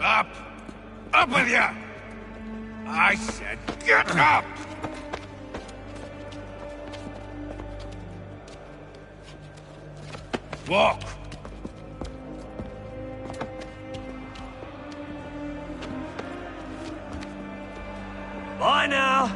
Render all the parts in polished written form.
Up! Up with ya! I said get up! Walk! Bye now!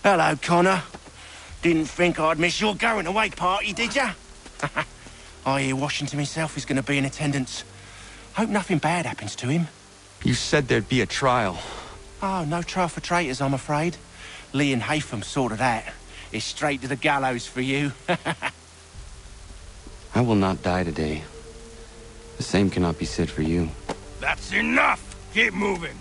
Hello, Connor. Didn't think I'd miss your going-away party, did ya? I hear Washington himself is going to be in attendance. Hope nothing bad happens to him. You said there'd be a trial. Oh, no trial for traitors, I'm afraid. Lee and Haytham sorted that. It's straight to the gallows for you. I will not die today. The same cannot be said for you. That's enough! Keep moving!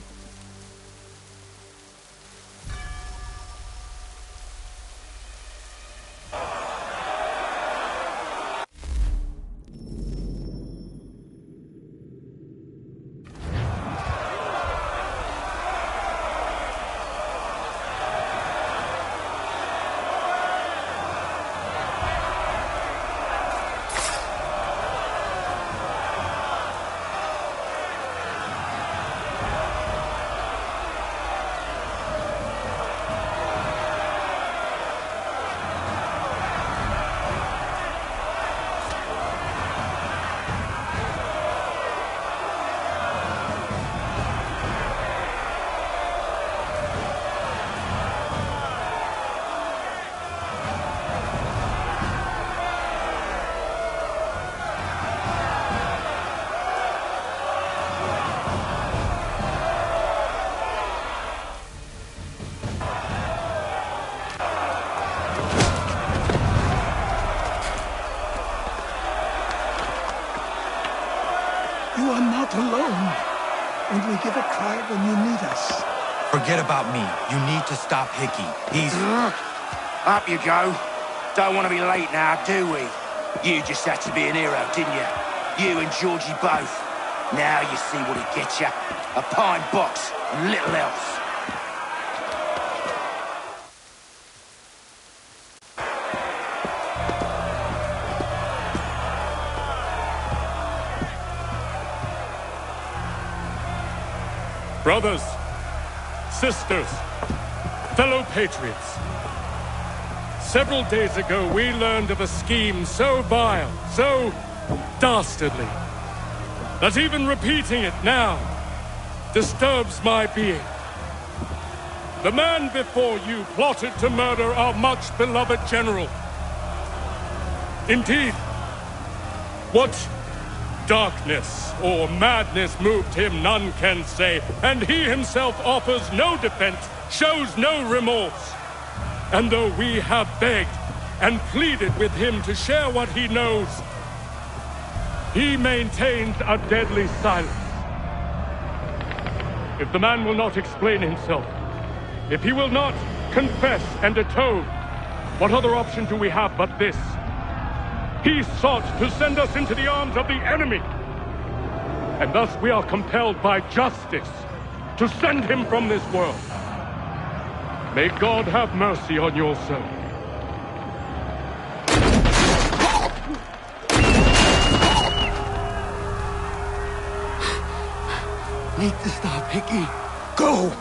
You are not alone. Only give a cry when you need us. Forget about me. You need to stop Hickey. He's... Up you go. Don't want to be late now, do we? You just had to be an hero, didn't you? You and Georgie both. Now you see what it gets you. A pine box and little else. Brothers, sisters, fellow patriots. Several days ago, we learned of a scheme so vile, so dastardly, that even repeating it now disturbs my being. The man before you plotted to murder our much-beloved general. Indeed, what darkness or madness moved him, none can say, and he himself offers no defense, shows no remorse. And though we have begged and pleaded with him to share what he knows, he maintains a deadly silence. If the man will not explain himself, if he will not confess and atone, what other option do we have but this? He sought to send us into the arms of the enemy. And thus we are compelled by justice to send him from this world. May God have mercy on your soul. Need to stop, Hickey. Go!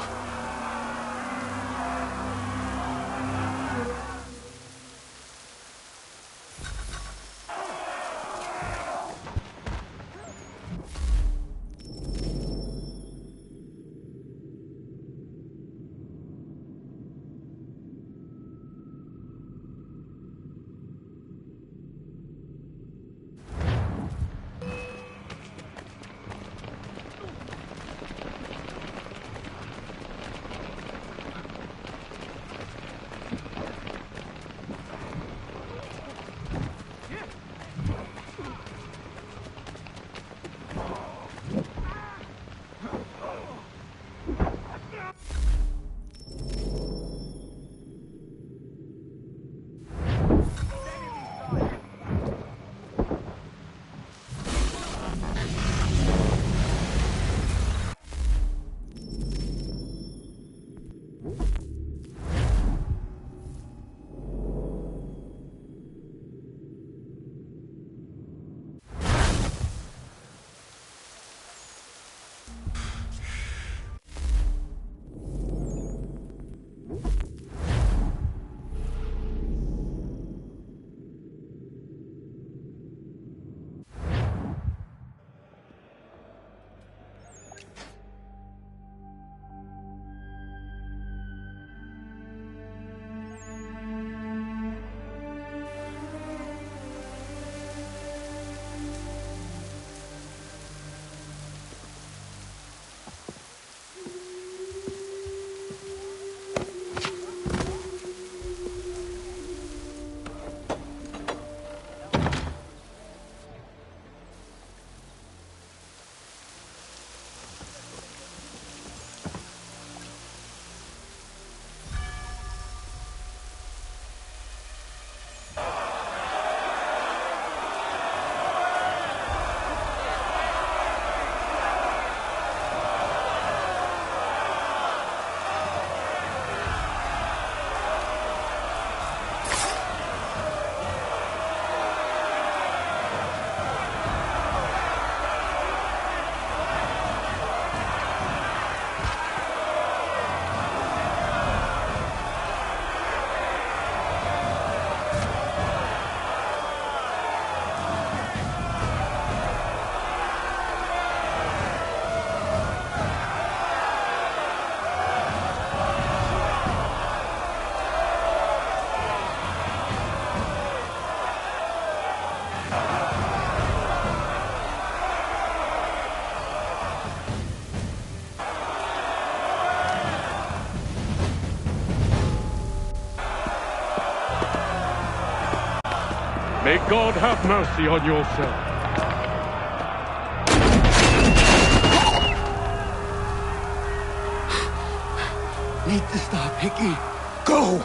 May God have mercy on your soul. Need to stop, Hickey. Go!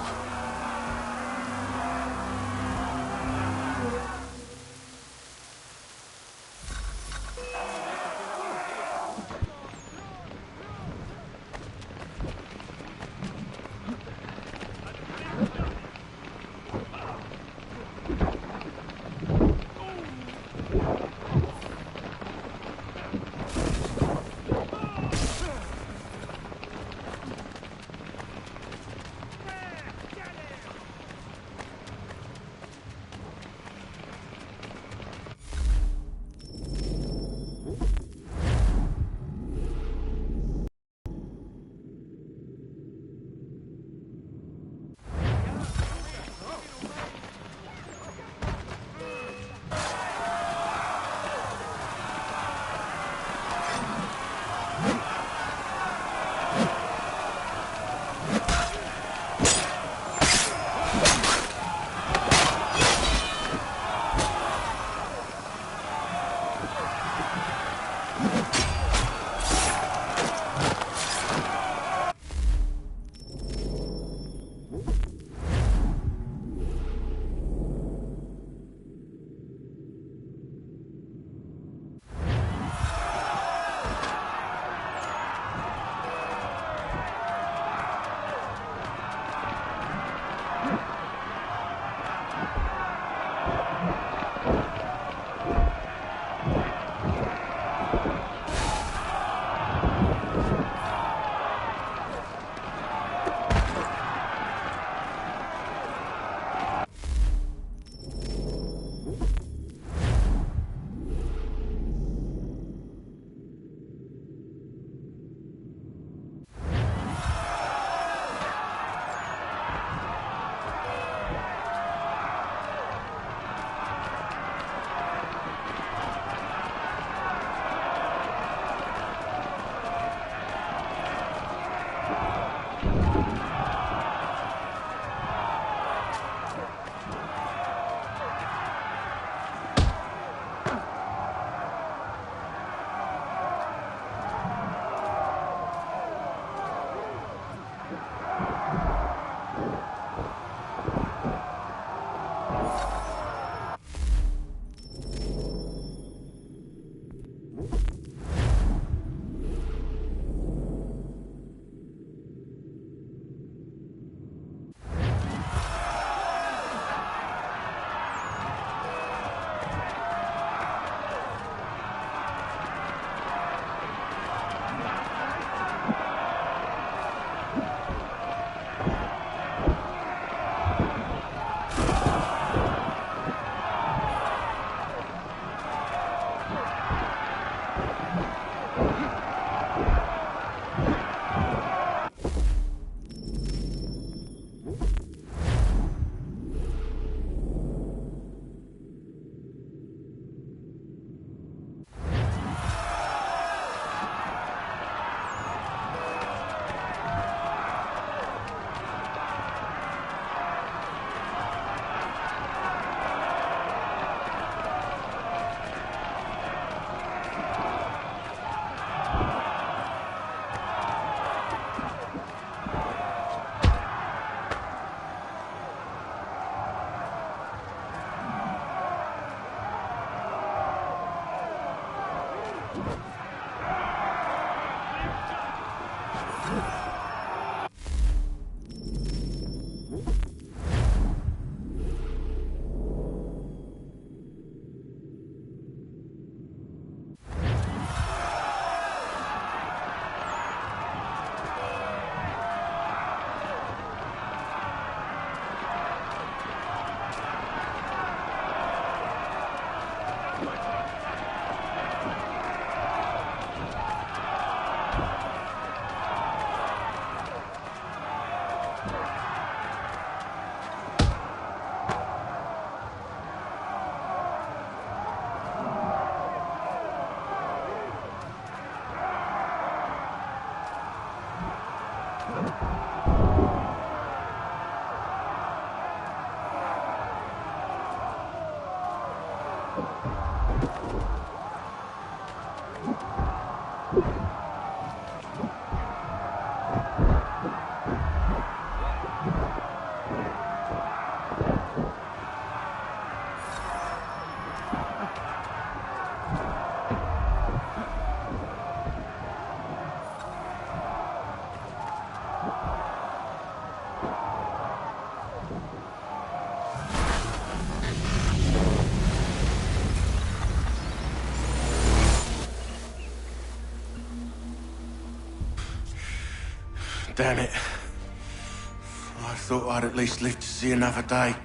Damn it. I thought I'd at least live to see another day.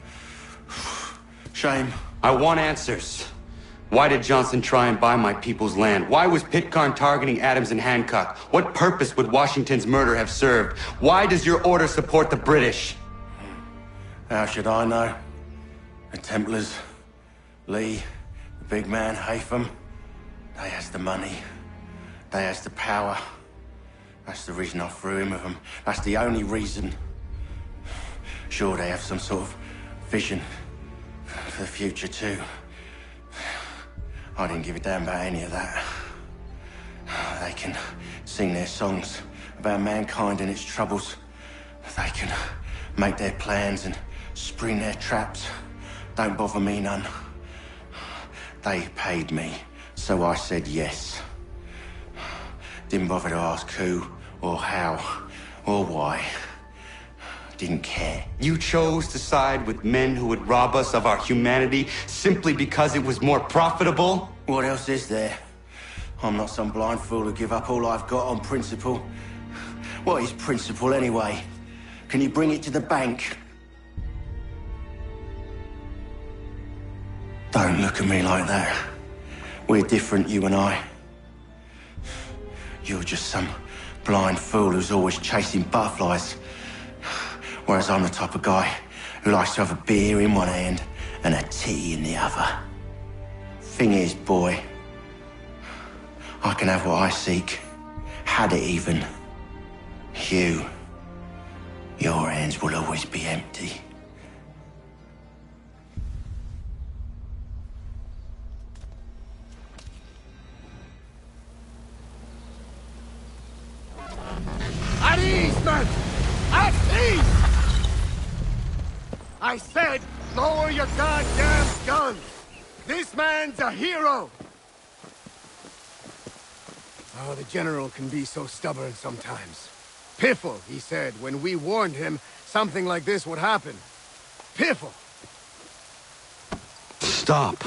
Shame. I want answers. Why did Johnson try and buy my people's land? Why was Pitcairn targeting Adams and Hancock? What purpose would Washington's murder have served? Why does your order support the British? How should I know? The Templars, Lee, the big man, Haytham, they has the money. They has the power. That's the reason I threw in with them. That's the only reason. Sure, they have some sort of vision for the future, too. I didn't give a damn about any of that. They can sing their songs about mankind and its troubles. They can make their plans and spring their traps. Don't bother me none. They paid me, so I said yes. Didn't bother to ask who, or how, or why. Didn't care. You chose to side with men who would rob us of our humanity simply because it was more profitable? What else is there? I'm not some blind fool who give up all I've got on principle. What is principle anyway? Can you bring it to the bank? Don't look at me like that. We're different, you and I. You're just some blind fool who's always chasing butterflies. Whereas I'm the type of guy who likes to have a beer in one hand and a tea in the other. Thing is, boy, I can have what I seek. Had it even. Your hands will always be empty. At ease, men! At ease! I said, lower your goddamn guns! This man's a hero! Oh, the General can be so stubborn sometimes. Piffle, he said, when we warned him something like this would happen. Piffle! Stop.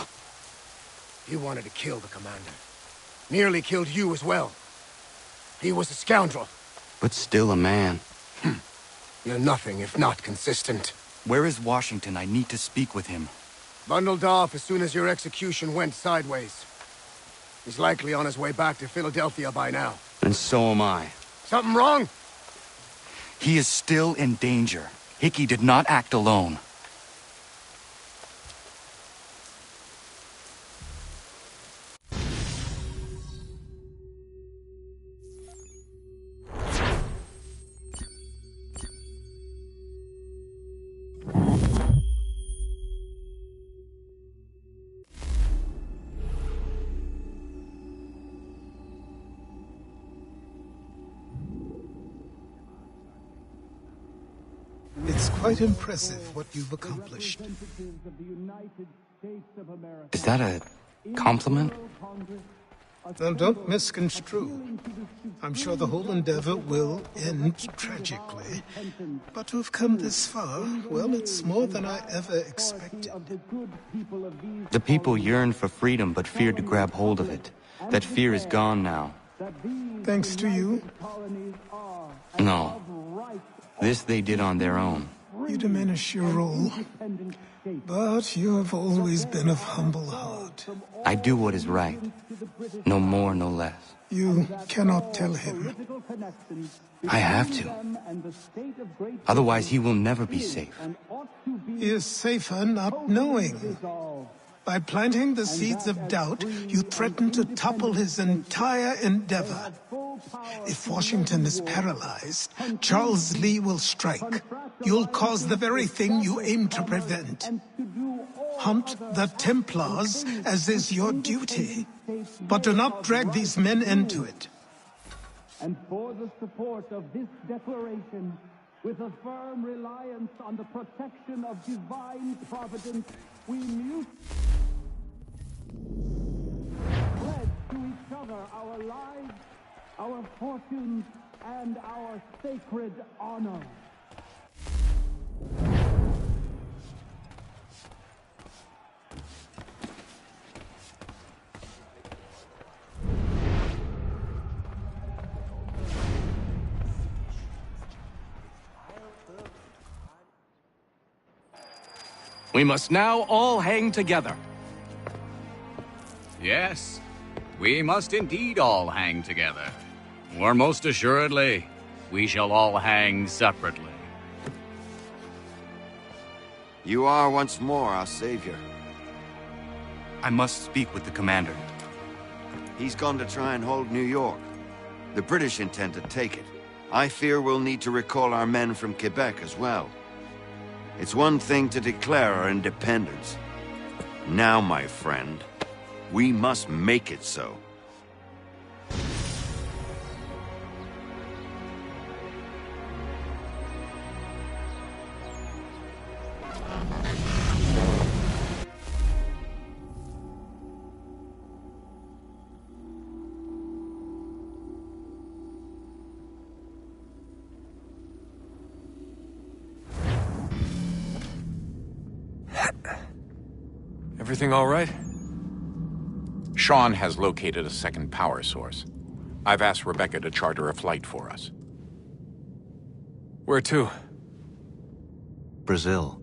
He wanted to kill the commander. Nearly killed you as well. He was a scoundrel. But still a man. You're nothing if not consistent. Where is Washington? I need to speak with him. Bundled off as soon as your execution went sideways. He's likely on his way back to Philadelphia by now. And so am I. Something wrong? He is still in danger. Hickey did not act alone. It's quite impressive what you've accomplished. Is that a compliment? Now, don't misconstrue. I'm sure the whole endeavor will end tragically. But to have come this far, well, it's more than I ever expected. The people yearned for freedom but feared to grab hold of it. That fear is gone now. Thanks to you? No. This they did on their own. You diminish your role. But you have always been of humble heart. I do what is right. No more, no less. You cannot tell him. I have to. Otherwise, he will never be safe. He is safer not knowing. By planting the seeds of doubt, you threaten to topple his entire endeavor. If Washington is paralyzed, Charles Lee will strike. You'll cause the very thing you aim to prevent. Hunt the Templars, as is your duty. But do not drag these men into it. And for the support of this declaration, with a firm reliance on the protection of divine providence, we pledge to each other our lives, our fortunes, and our sacred honor. We must now all hang together. Yes, we must indeed all hang together. Or most assuredly, we shall all hang separately. You are once more our savior. I must speak with the commander. He's gone to try and hold New York. The British intend to take it. I fear we'll need to recall our men from Quebec as well. It's one thing to declare our independence. Now, my friend, we must make it so. Everything all right? Sean has located a second power source. I've asked Rebecca to charter a flight for us. Where to? Brazil.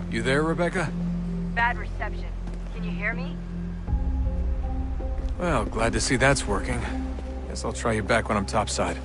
You there, Rebecca? Bad reception. Can you hear me? Well, glad to see that's working. Guess I'll try you back when I'm topside.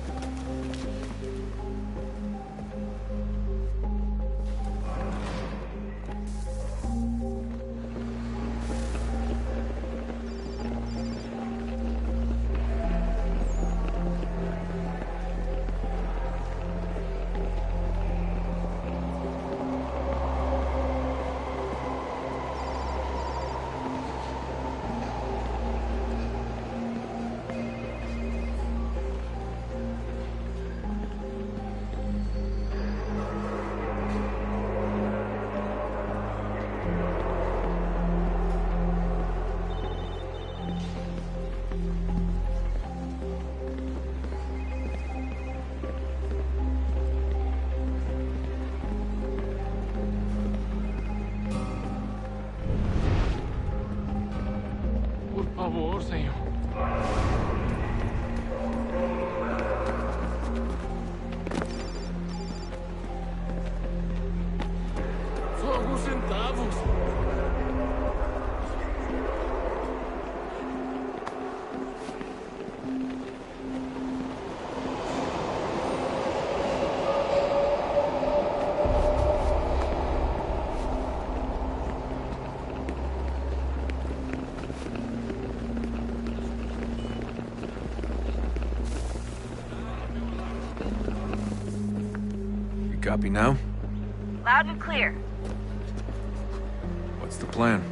Por favor, Senhor. Só alguns centavos. Copy now? Loud and clear. What's the plan?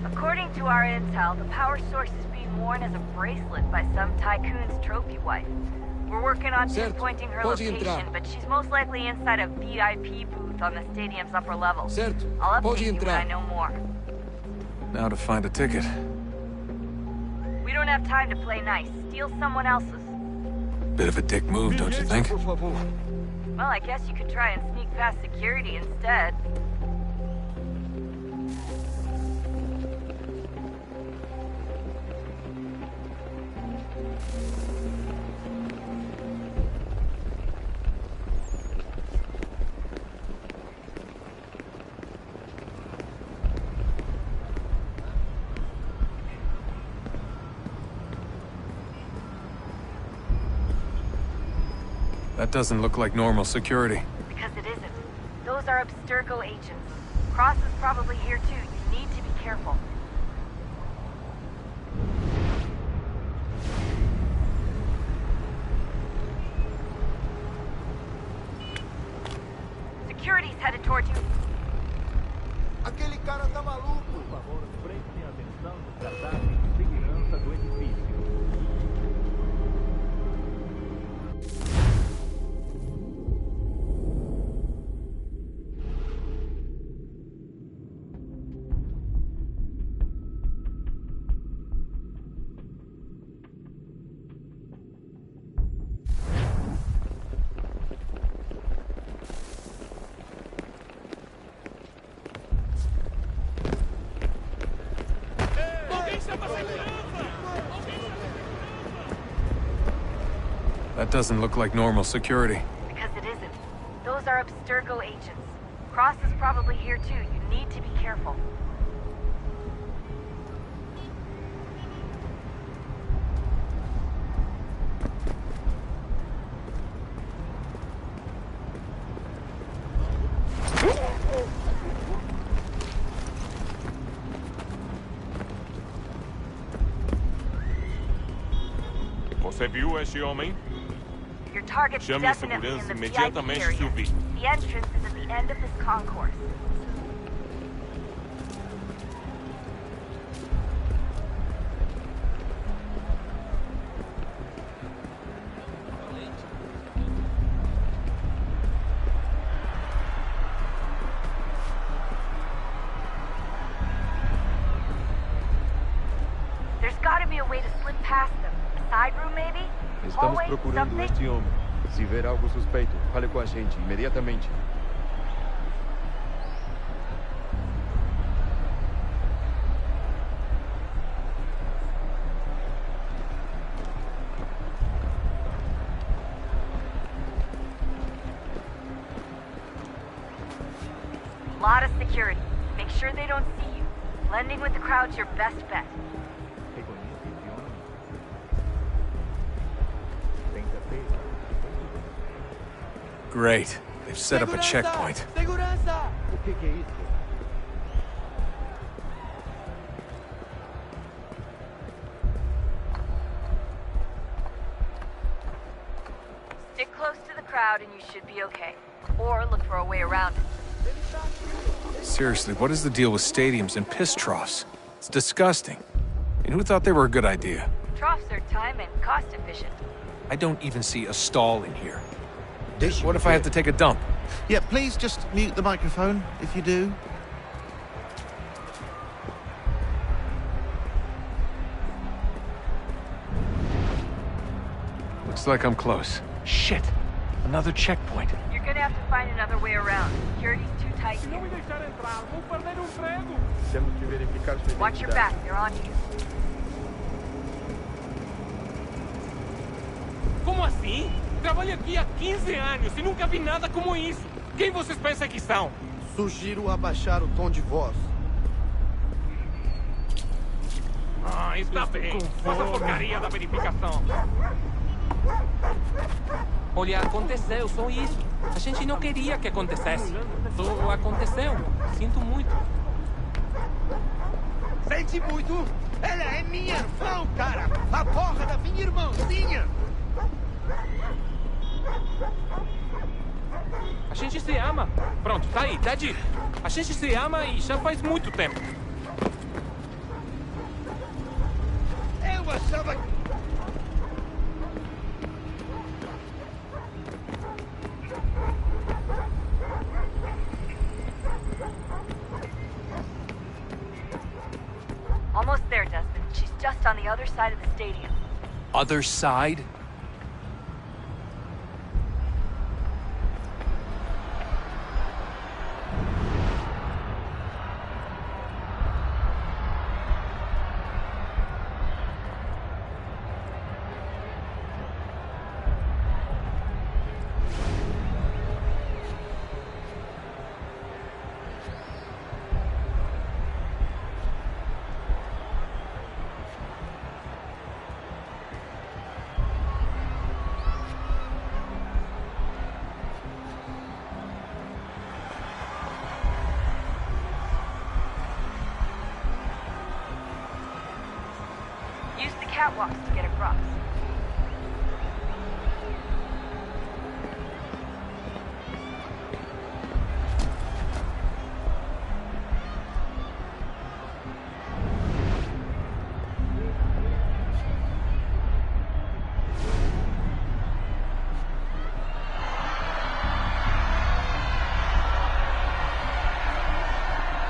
According to our intel, the power source is being worn as a bracelet by some tycoon's trophy wife. We're working on pinpointing her location, but she's most likely inside a VIP booth on the stadium's upper level. I'll update you when I know more. Now to find a ticket. We don't have time to play nice. Steal someone else's. Bit of a dick move, don't you think? Well, I guess you could try and sneak past security instead. That doesn't look like normal security. Because it isn't. Those are Abstergo agents. Cross is probably here too. You need to be careful. Security's headed towards you. Aquele cara tá maluco. Por favor, prestem atenção nos cartazes de segurança do edifício. That doesn't look like normal security. Because it isn't. Those are Abstergo agents. Cross is probably here too. You need to be careful. Você viu esse homem? Your target's Chame a definitely in segurança the VIP imediatamente se area. o vir. The entrance is at the end of this concourse. There's gotta be a way to slip past them. A side room, maybe? Estamos Hallway, procurando something? este homem. Se ver algo suspeito, fale com a gente imediatamente. Lot of security. Make sure they don't see you. Blending with the crowd's your best bet. Great. They've set up a checkpoint. Segurança! O que é isso? Stick close to the crowd and you should be okay. Or look for a way around it. Seriously, what is the deal with stadiums and piss troughs? It's disgusting. And who thought they were a good idea? Troughs are time and cost efficient. I don't even see a stall in here. What if I have to take a dump? Yeah, please just mute the microphone if you do. Looks like I'm close. Shit! Another checkpoint. You're gonna have to find another way around. Security's too tight here. Temos que verificar sua Watch your back, they're on you. Como assim? Trabalho aqui há 15 anos e nunca vi nada como isso. Quem vocês pensam que são? Sugiro abaixar o tom de voz. Ah, está bem. Faz a porcaria da verificação. Olha, aconteceu, só isso. A gente não queria que acontecesse. Só aconteceu. Sinto muito. Sente muito? Ela é minha irmã, cara! A porra da minha irmãzinha! A gente se ama. Pronto, tá aí, tá dito. A gente se ama e já faz muito tempo. Eu achava... Almost there, Desmond. She's just on the other side of the stadium. Other side? Use the catwalks to get across.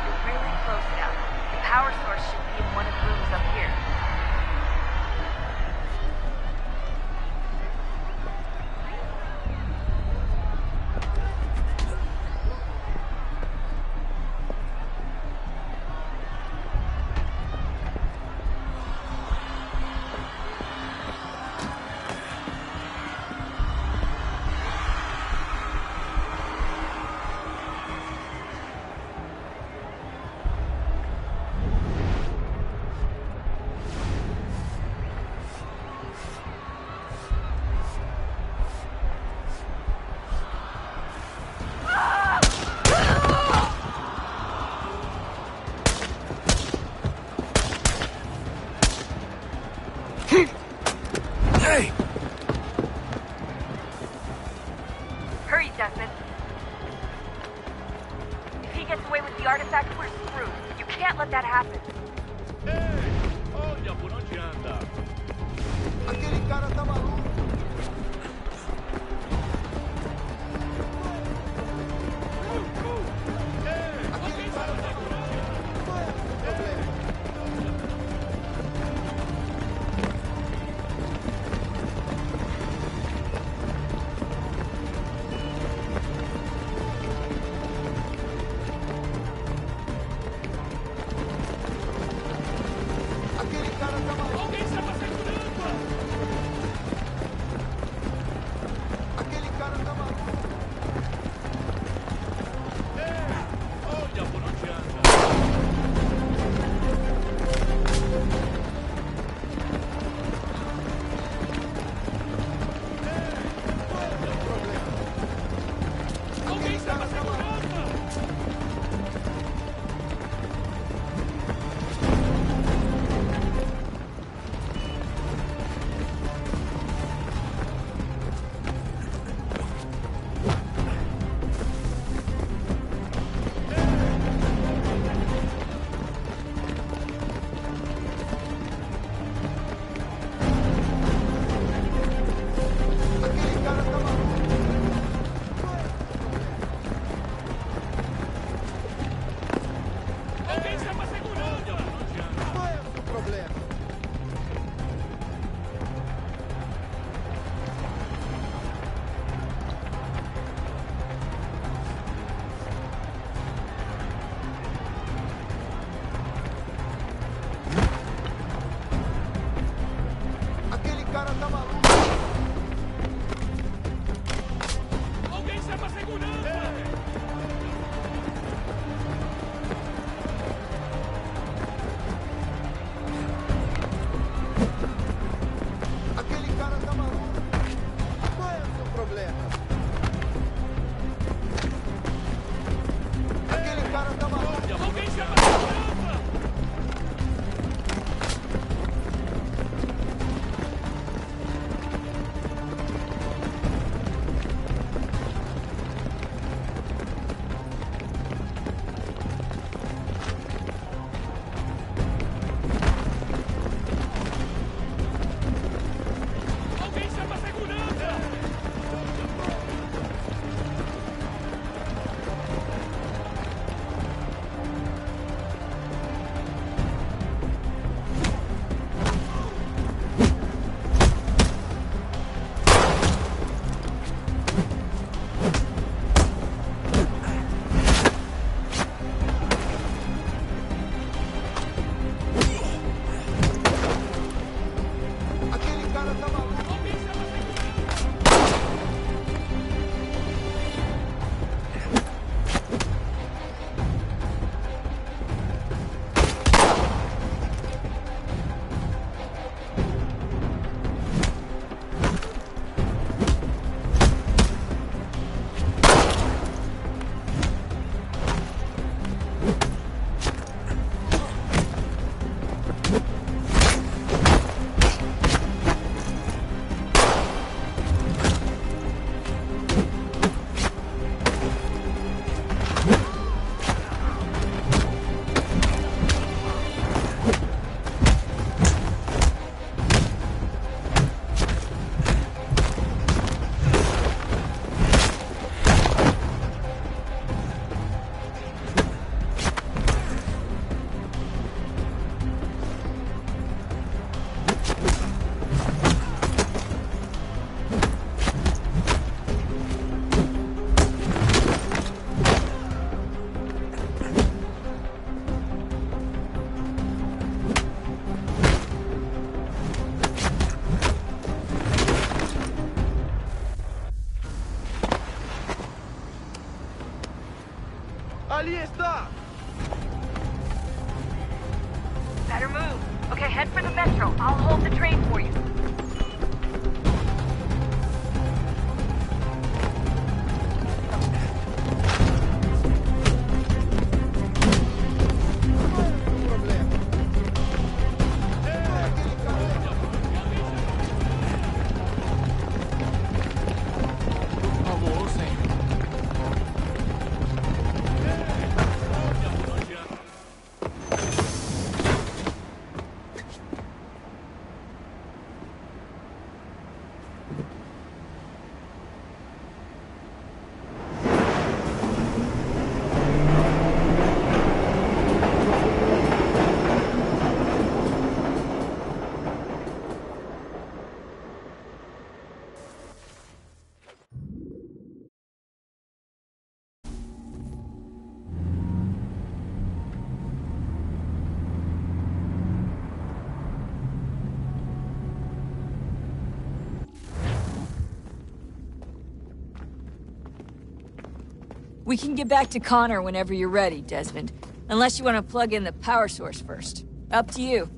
You're really close now. The power source should be in one of the rooms up here. Hey! Hurry, Desmond. If he gets away with the artifact, we're screwed. You can't let that happen. Olha por onde anda. Aquele cara tá maluco. head for the metro. I'll hold the train for you. We can get back to Connor whenever you're ready, Desmond. Unless you want to plug in the power source first. Up to you.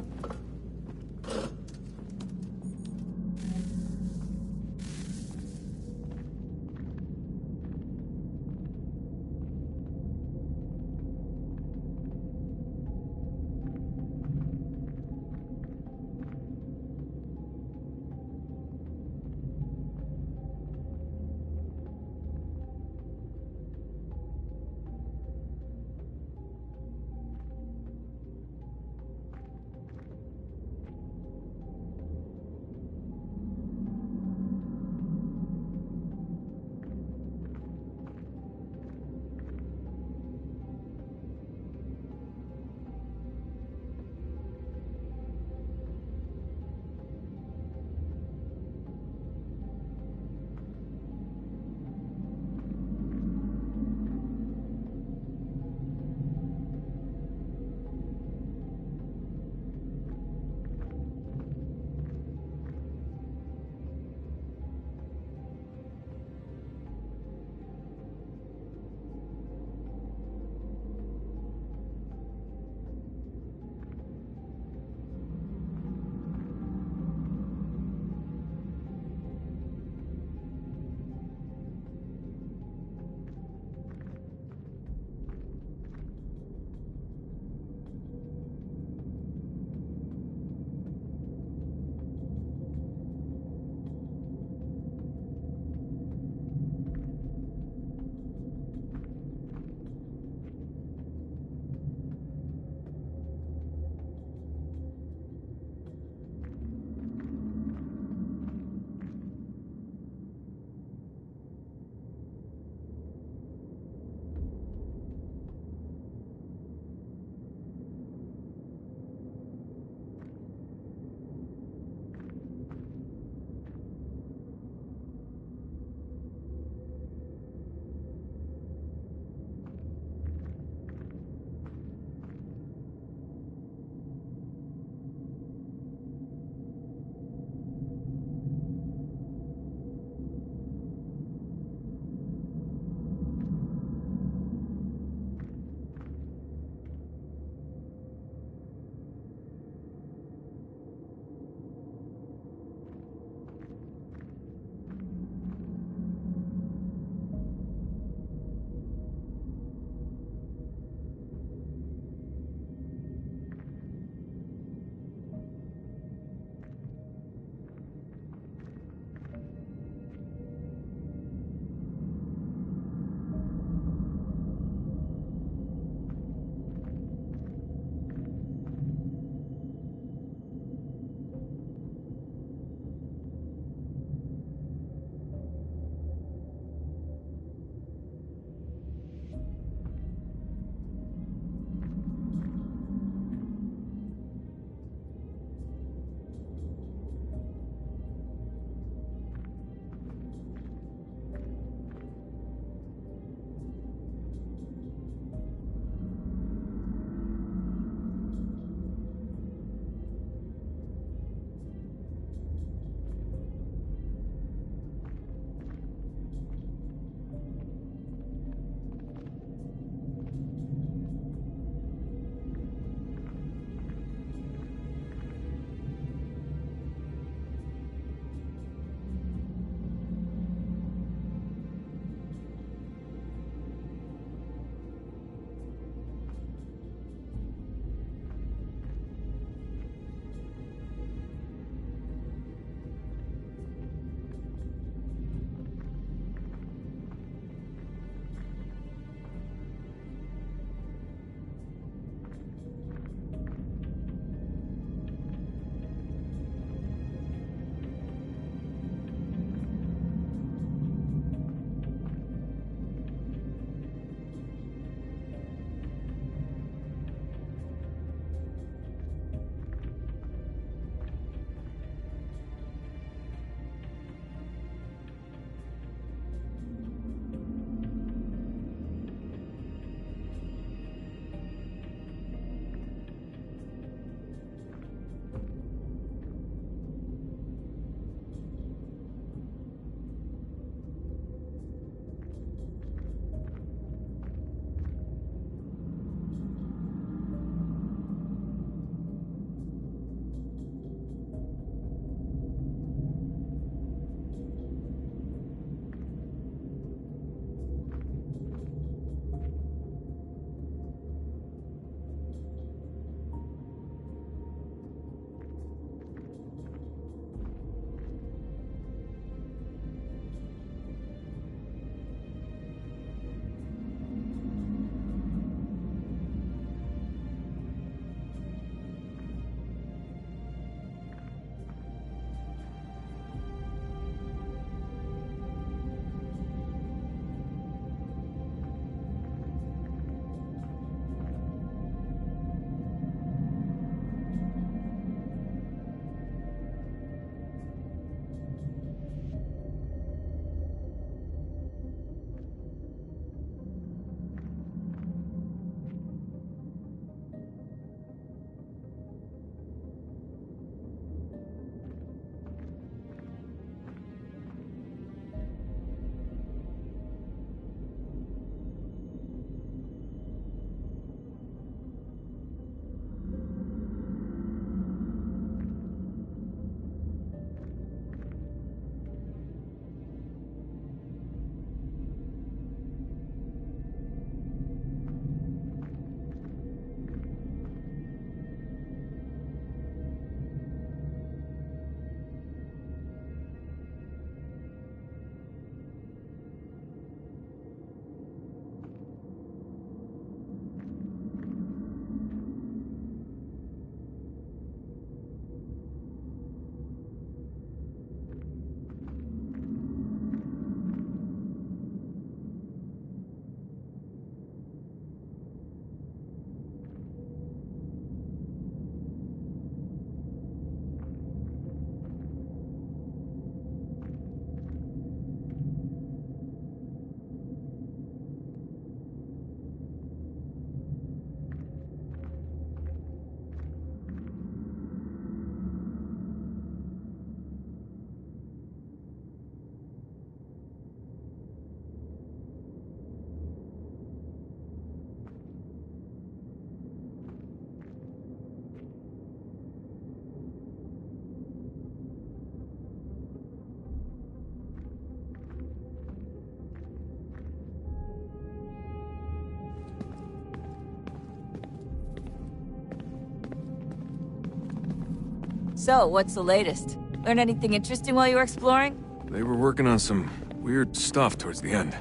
So, what's the latest? Learn anything interesting while you were exploring? They were working on some weird stuff towards the end.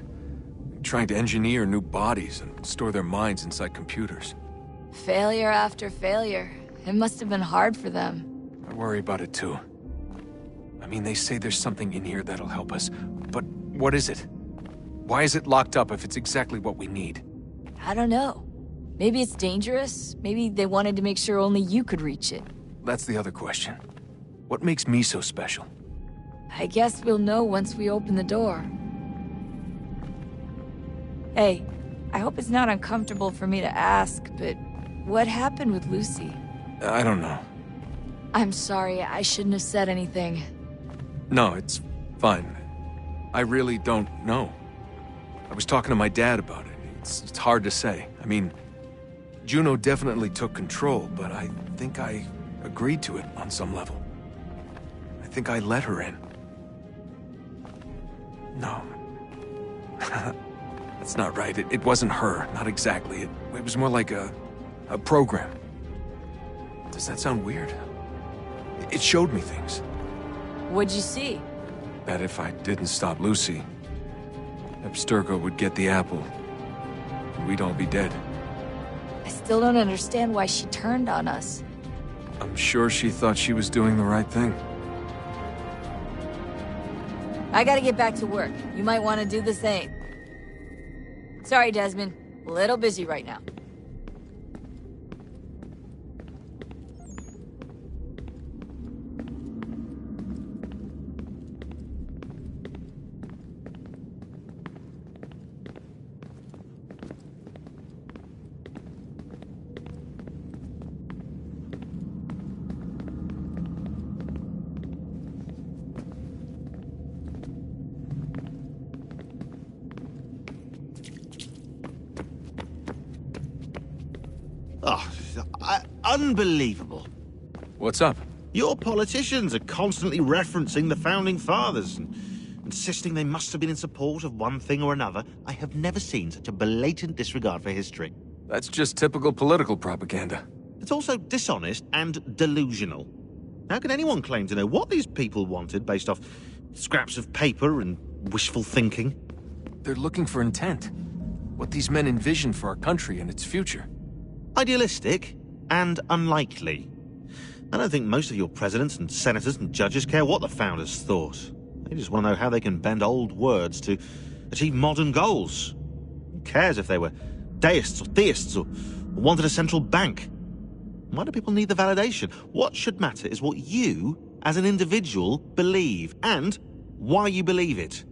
Trying to engineer new bodies and store their minds inside computers. Failure after failure. It must have been hard for them. I worry about it too. I mean, they say there's something in here that'll help us, but what is it? Why is it locked up if it's exactly what we need? I don't know. Maybe it's dangerous. Maybe they wanted to make sure only you could reach it. That's the other question. What makes me so special? I guess we'll know once we open the door. Hey, I hope it's not uncomfortable for me to ask, but what happened with Lucy? I don't know. I'm sorry, I shouldn't have said anything. No, it's fine. I really don't know. I was talking to my dad about it. It's hard to say. I mean, Juno definitely took control, but I think I agreed to it on some level. I think I let her in. No. That's not right. It wasn't her. Not exactly. It was more like a program. Does that sound weird? It showed me things. What'd you see? That if I didn't stop Lucy, Abstergo would get the apple, and we'd all be dead. I still don't understand why she turned on us. I'm sure she thought she was doing the right thing. I gotta get back to work. You might want to do the same. Sorry, Desmond. A little busy right now. Unbelievable. What's up? Your politicians are constantly referencing the Founding Fathers and insisting they must have been in support of one thing or another. I have never seen such a blatant disregard for history. That's just typical political propaganda. It's also dishonest and delusional. How can anyone claim to know what these people wanted based off scraps of paper and wishful thinking? They're looking for intent. What these men envision for our country and its future. Idealistic and unlikely. I don't think most of your presidents and senators and judges care what the founders thought. They just want to know how they can bend old words to achieve modern goals. Who cares if they were deists or theists or wanted a central bank? Why do people need the validation? What should matter is what you, as an individual, believe, and why you believe it.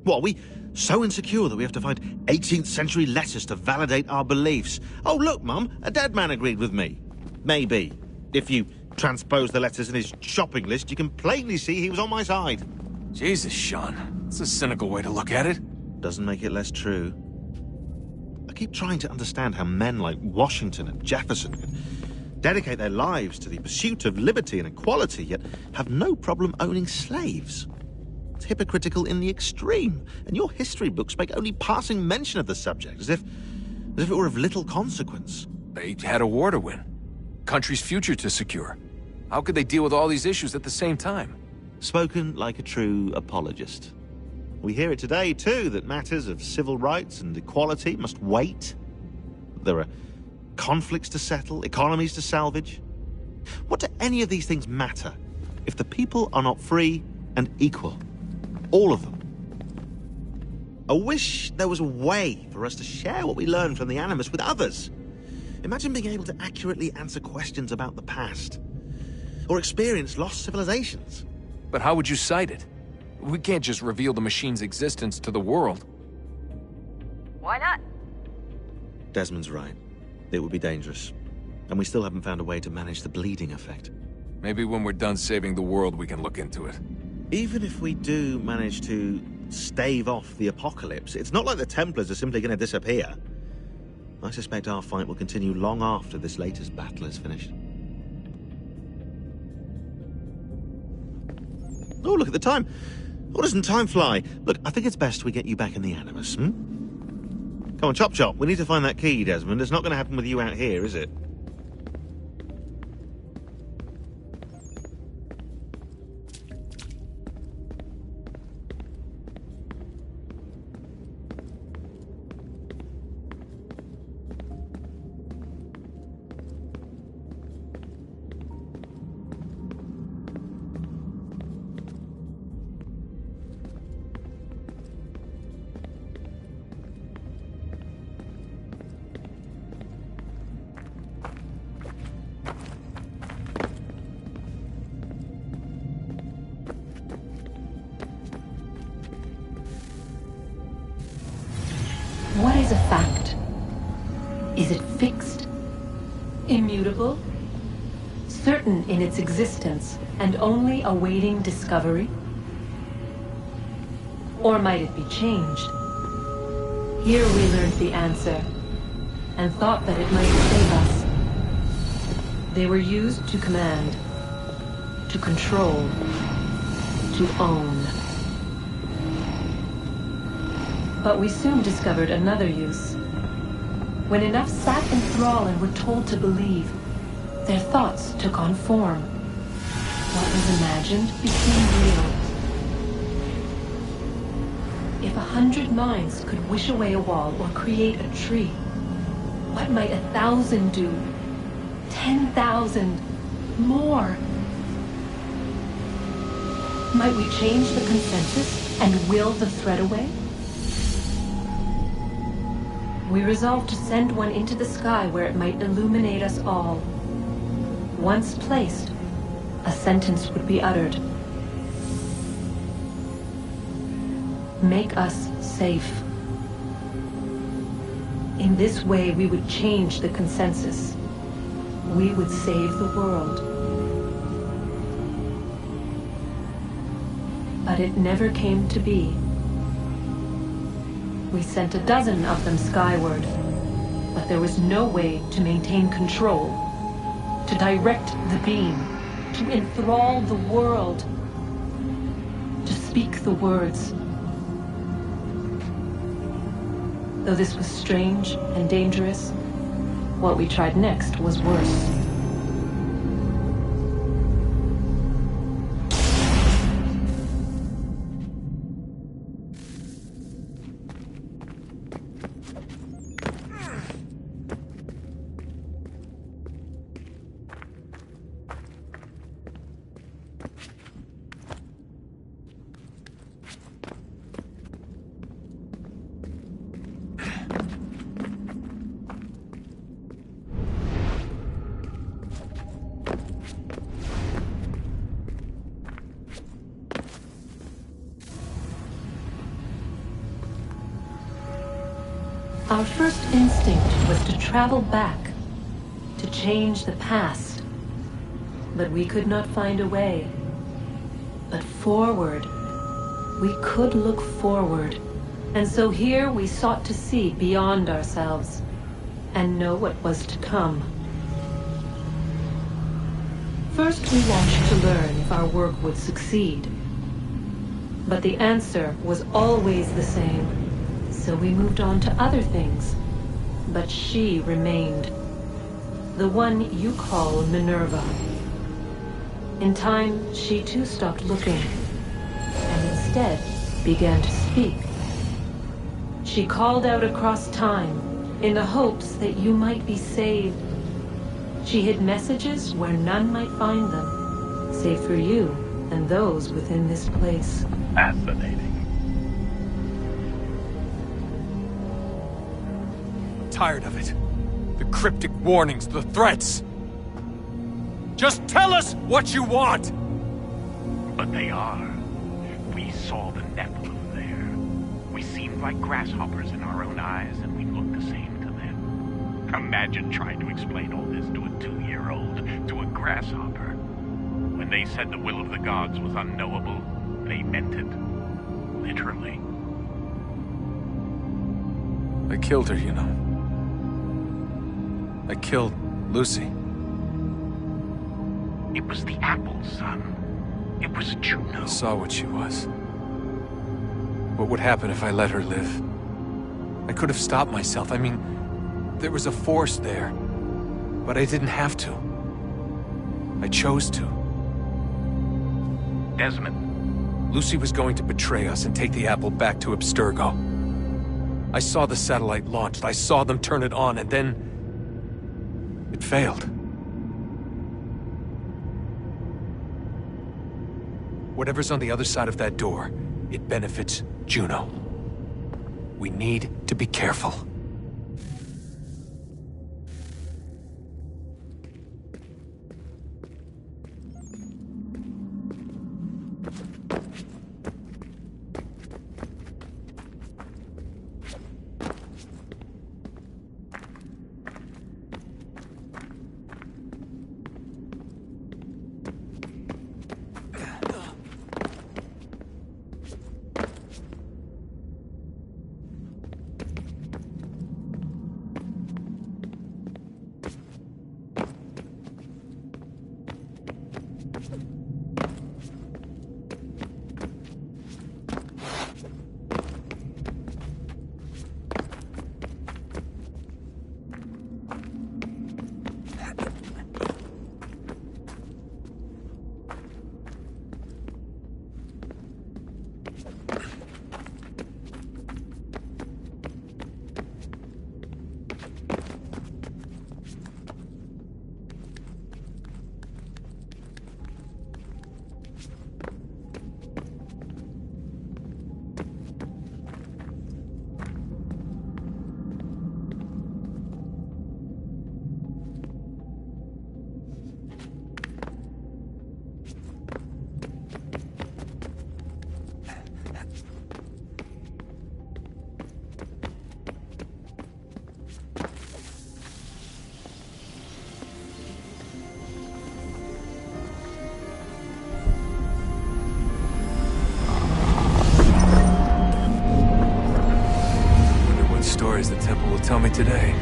What, are we so insecure that we have to find 18th century letters to validate our beliefs? Oh, look, Mum, a dead man agreed with me. Maybe. If you transpose the letters in his shopping list, you can plainly see he was on my side. Jesus, Sean. That's a cynical way to look at it. Doesn't make it less true. I keep trying to understand how men like Washington and Jefferson can dedicate their lives to the pursuit of liberty and equality, yet have no problem owning slaves. It's hypocritical in the extreme, and your history books make only passing mention of the subject, as if it were of little consequence. They had a war to win. Country's future to secure. How could they deal with all these issues at the same time? Spoken like a true apologist. We hear it today, too, that matters of civil rights and equality must wait. There are conflicts to settle, economies to salvage. What do any of these things matter if the people are not free and equal? All of them. I wish there was a way for us to share what we learned from the Animus with others. Imagine being able to accurately answer questions about the past, or experience lost civilizations. But how would you cite it? We can't just reveal the machine's existence to the world. Why not? Desmond's right. It would be dangerous. And we still haven't found a way to manage the bleeding effect. Maybe when we're done saving the world, we can look into it. Even if we do manage to stave off the apocalypse, it's not like the Templars are simply going to disappear. I suspect our fight will continue long after this latest battle is finished. Oh, look at the time. Oh, doesn't time fly? Look, I think it's best we get you back in the Animus, Come on, chop chop. We need to find that key, Desmond. It's not going to happen with you out here, is it? Immutable? Certain in its existence, and only awaiting discovery? Or might it be changed? Here we learned the answer, and thought that it might save us. They were used to command, to control, to own. But we soon discovered another use. When enough sat in thrall and were told to believe, their thoughts took on form. What was imagined became real. If 100 minds could wish away a wall or create a tree, what might 1,000 do? 10,000? More? Might we change the consensus and will the thread away? We resolved to send one into the sky where it might illuminate us all. Once placed, a sentence would be uttered. Make us safe. In this way, we would change the consensus. We would save the world. But it never came to be. We sent a dozen of them skyward, but there was no way to maintain control, to direct the beam, to enthrall the world, to speak the words. Though this was strange and dangerous, what we tried next was worse. Our first instinct was to travel back, to change the past. But we could not find a way. But forward, we could look forward. And so here we sought to see beyond ourselves, and know what was to come. First we watched to learn if our work would succeed. But the answer was always the same. So we moved on to other things, but she remained. The one you call Minerva. In time, she too stopped looking, and instead began to speak. She called out across time, in the hopes that you might be saved. She hid messages where none might find them, save for you and those within this place. Fascinating. Tired of it. The cryptic warnings, the threats. Just tell us what you want! But they are. We saw the Nephilim there. We seemed like grasshoppers in our own eyes, and we looked the same to them. Imagine trying to explain all this to a 2-year-old, to a grasshopper. When they said the will of the gods was unknowable, they meant it. Literally. I killed her, you know. I killed Lucy. It was the apple, son. It was Juno. I saw what she was. What would happen if I let her live? I could have stopped myself. I mean, there was a force there. But I didn't have to. I chose to. Desmond. Lucy was going to betray us and take the apple back to Abstergo. I saw the satellite launched. I saw them turn it on, and then it failed. Whatever's on the other side of that door, it benefits Juno. We need to be careful. Stories the temple will tell me today.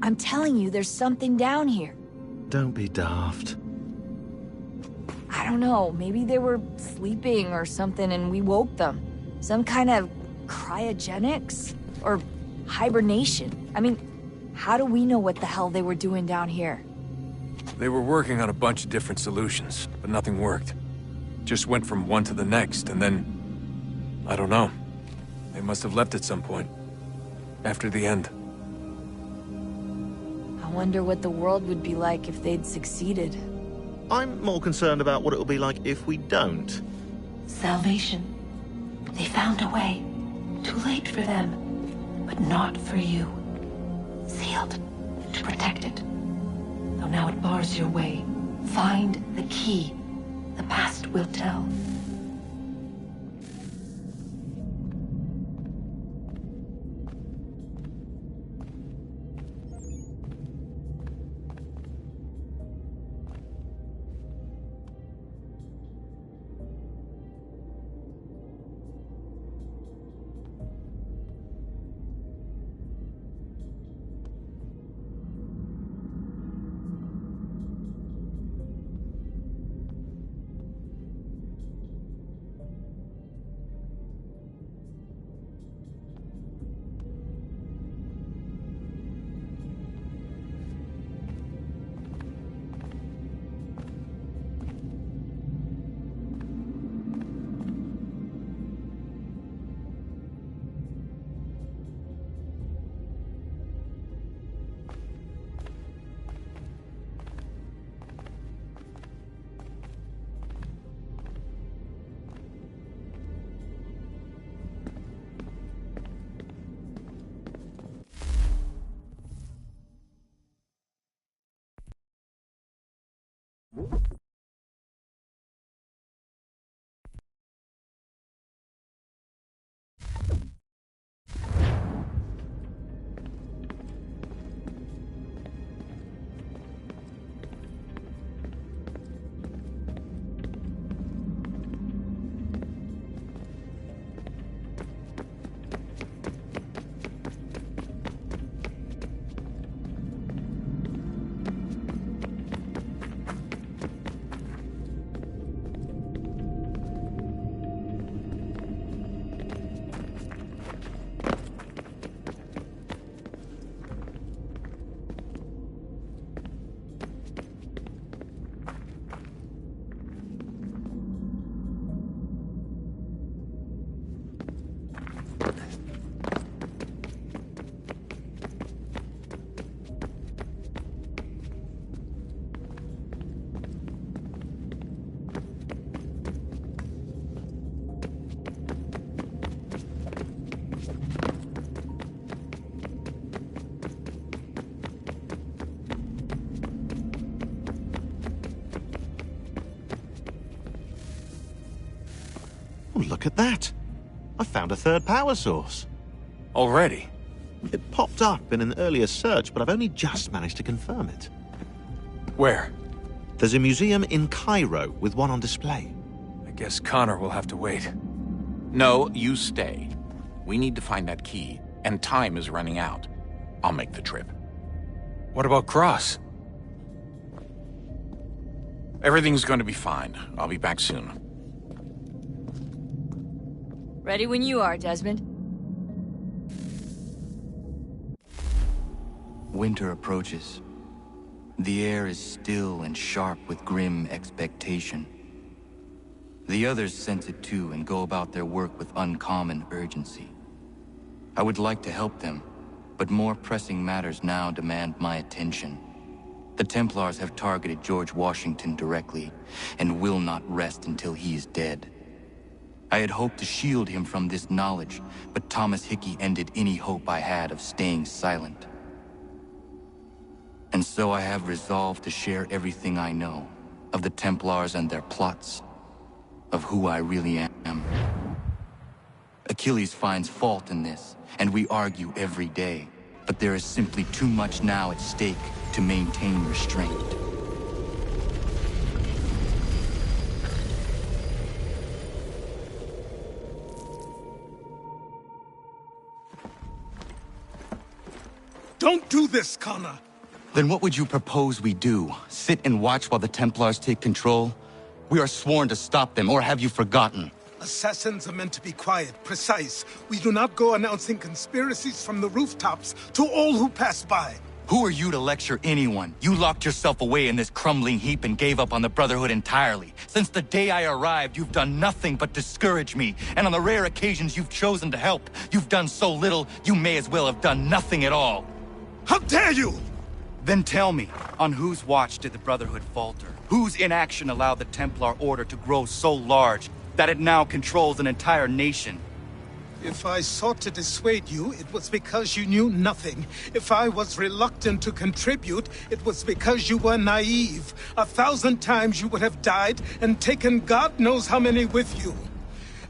I'm telling you, there's something down here. Don't be daft. I don't know, maybe they were sleeping or something and we woke them. Some kind of cryogenics? Or hibernation? I mean, how do we know what the hell they were doing down here? They were working on a bunch of different solutions, but nothing worked. Just went from one to the next, and then... I don't know. They must have left at some point. After the end. I wonder what the world would be like if they'd succeeded. I'm more concerned about what it'll be like if we don't. Salvation. They found a way. Too late for them, but not for you. Sealed to protect it. Though now it bars your way. Find the key. The past will tell. Oh, look at that. I found a third power source. Already? It popped up in an earlier search, but I've only just managed to confirm it. Where? There's a museum in Cairo with one on display. I guess Connor will have to wait. No, you stay. We need to find that key, and time is running out. I'll make the trip. What about Cross? Everything's going to be fine. I'll be back soon. Ready when you are, Desmond. Winter approaches. The air is still and sharp with grim expectation. The others sense it too and go about their work with uncommon urgency. I would like to help them, but more pressing matters now demand my attention. The Templars have targeted George Washington directly, and will not rest until he is dead. I had hoped to shield him from this knowledge, but Thomas Hickey ended any hope I had of staying silent. And so I have resolved to share everything I know, of the Templars and their plots, of who I really am. Achilles finds fault in this, and we argue every day, but there is simply too much now at stake to maintain restraint. Don't do this, Connor! Then what would you propose we do? Sit and watch while the Templars take control? We are sworn to stop them, or have you forgotten? Assassins are meant to be quiet, precise. We do not go announcing conspiracies from the rooftops to all who pass by. Who are you to lecture anyone? You locked yourself away in this crumbling heap and gave up on the Brotherhood entirely. Since the day I arrived, you've done nothing but discourage me. And on the rare occasions you've chosen to help, you've done so little, you may as well have done nothing at all. How dare you! Then tell me, on whose watch did the Brotherhood falter? Whose inaction allowed the Templar Order to grow so large that it now controls an entire nation? If I sought to dissuade you, it was because you knew nothing. If I was reluctant to contribute, it was because you were naive. 1,000 times you would have died and taken God knows how many with you.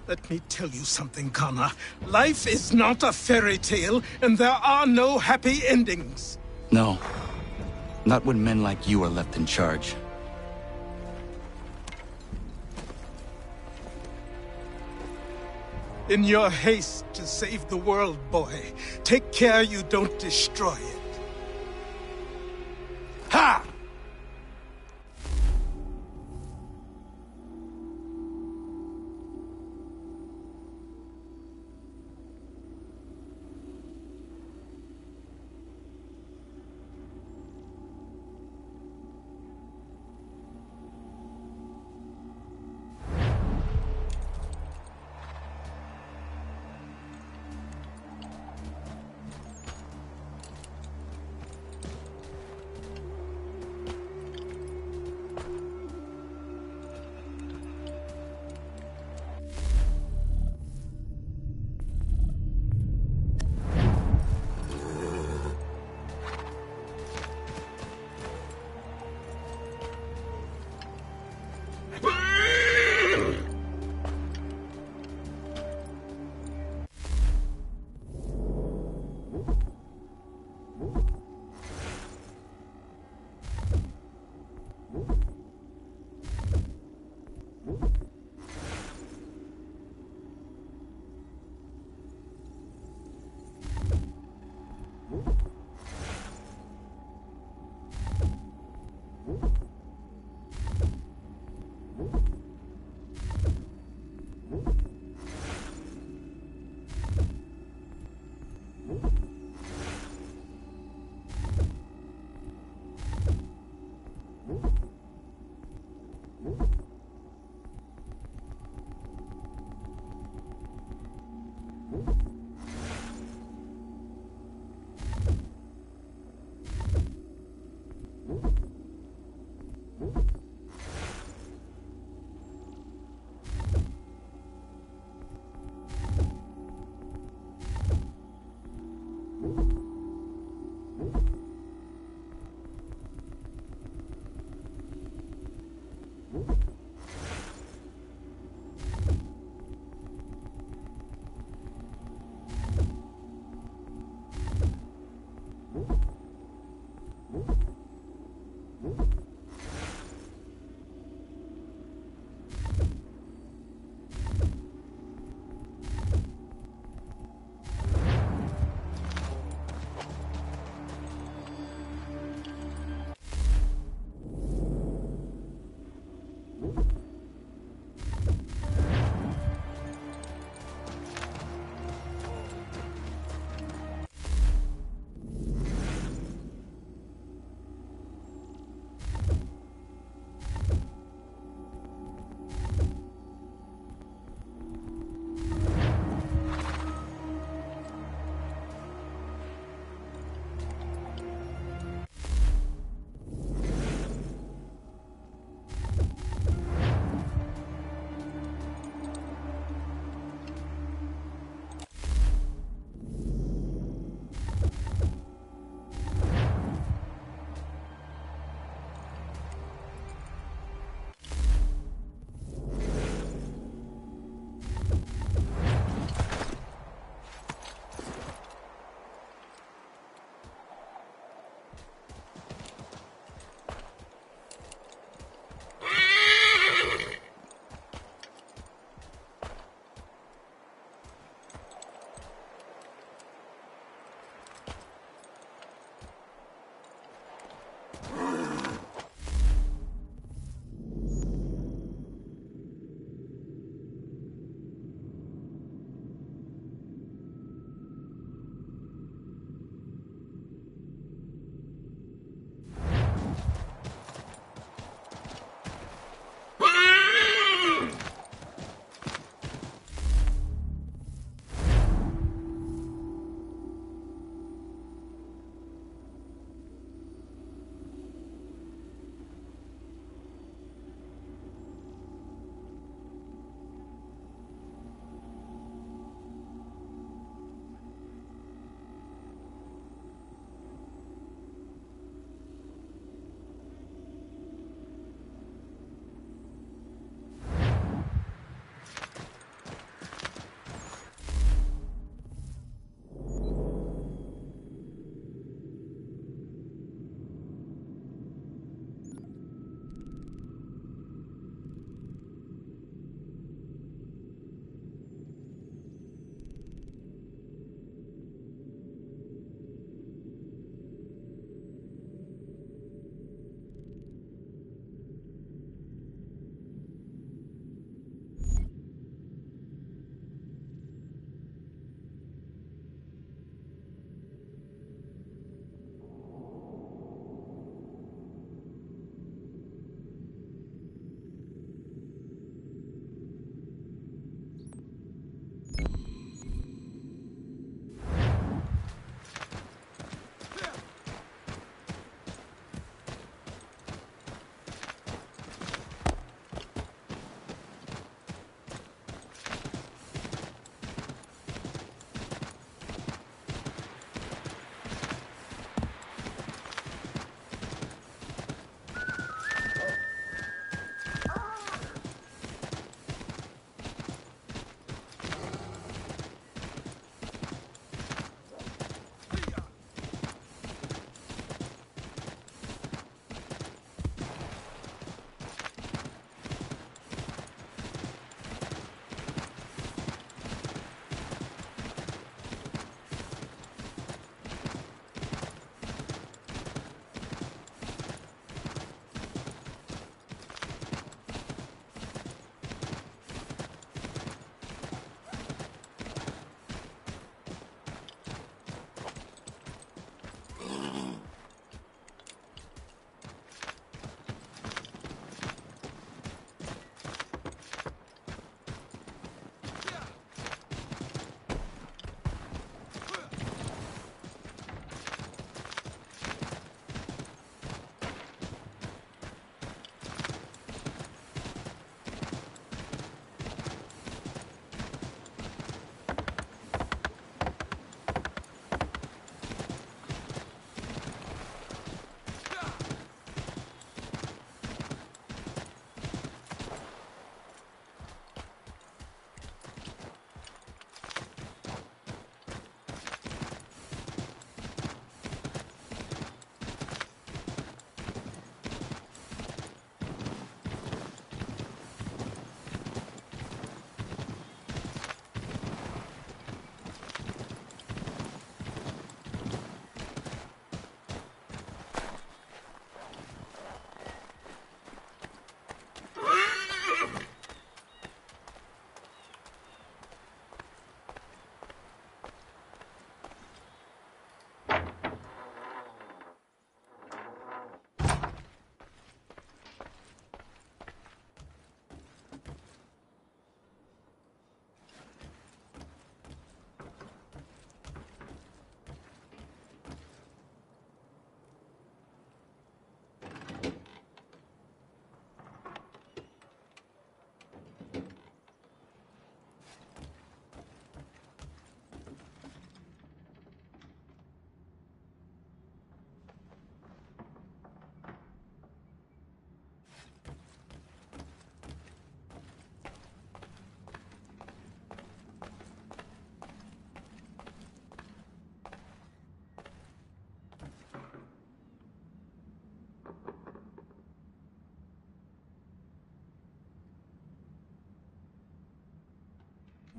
Let me tell you something, Connor. Life is not a fairy tale, and there are no happy endings. No. Not when men like you are left in charge. In your haste to save the world, boy, take care you don't destroy it. Ha!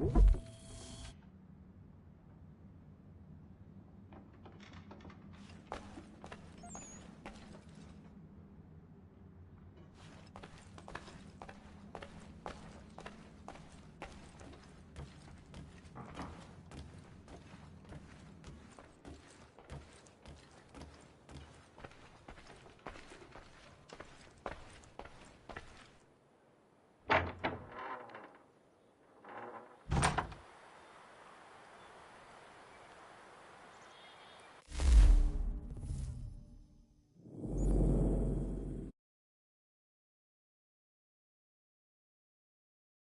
it.